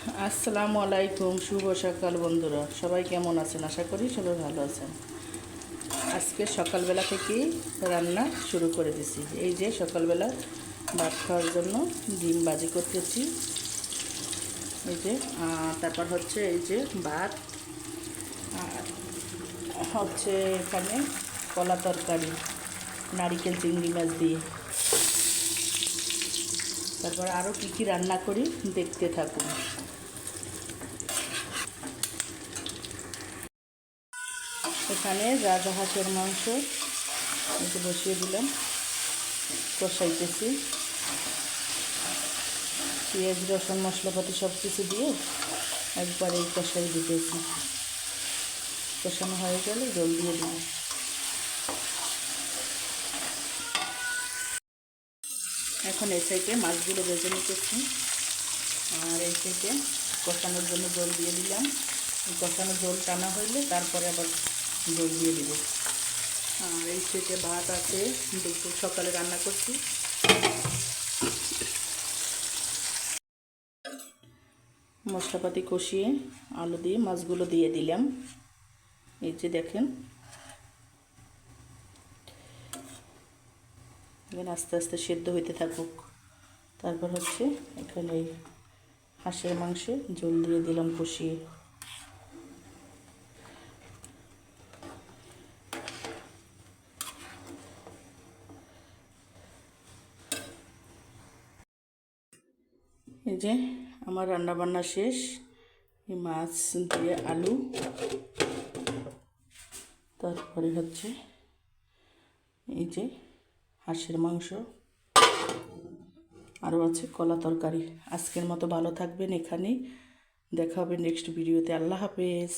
আসসালামু আলাইকুম, শুভ সকাল বন্ধুরা। সবাই কেমন আছেন? আশা করি সবাই ভালো আছেন। আজকে সকালবেলা থেকেই রান্না শুরু করে দিছি। এই যে সকালবেলা ভাত খাওয়ার জন্য ডিম ভাজি করতেছি। এই যে তারপর হচ্ছে এই যে ভাত, আর হচ্ছে এখানে কলা তরকারি, নারিকেল চিংড়ি মাছ দিয়ে। তারপর আরও কী কী রান্না করি দেখতে থাকুন। এখানে রাজহাঁসের মাংস একটু বসিয়ে দিলাম, কষাইতেছি। পেঁয়াজ রসুন মশলাপাতি সব কিছু দিয়ে একবারে কষাই দিতেছি। কষানো হয়ে গেলে জল দিয়ে দিই। এখন এই সাইডে মাছগুলো ভেজে নিতেছি, আর এই সাইডে কষানোর জন্য জল দিয়ে দিলাম। কষানো জল টানা হইলে তারপরে আবার জল দিয়ে দিব। আর এই সাইডে ভাত আছে, দুপুর সকালে রান্না করছি। মশলাপাতি কষিয়ে আলু দিয়ে মাছগুলো দিয়ে দিলাম। এই যে দেখেন, এখানে আস্তে আস্তে সেদ্ধ হইতে থাকুক। তারপর হচ্ছে এখানে এই হাঁসের মাংসে ঝোল দিয়ে দিলাম কষিয়ে। এই যে আমার রান্না বান্না শেষ। এই মাছ দিয়ে আলু, তারপরে হচ্ছে এই যে হাঁসের মাংস, আরও আছে কলা তরকারি। আজকের মতো ভালো থাকবেন, এখানেই দেখা হবে নেক্সট ভিডিওতে। আল্লাহ হাফেজ।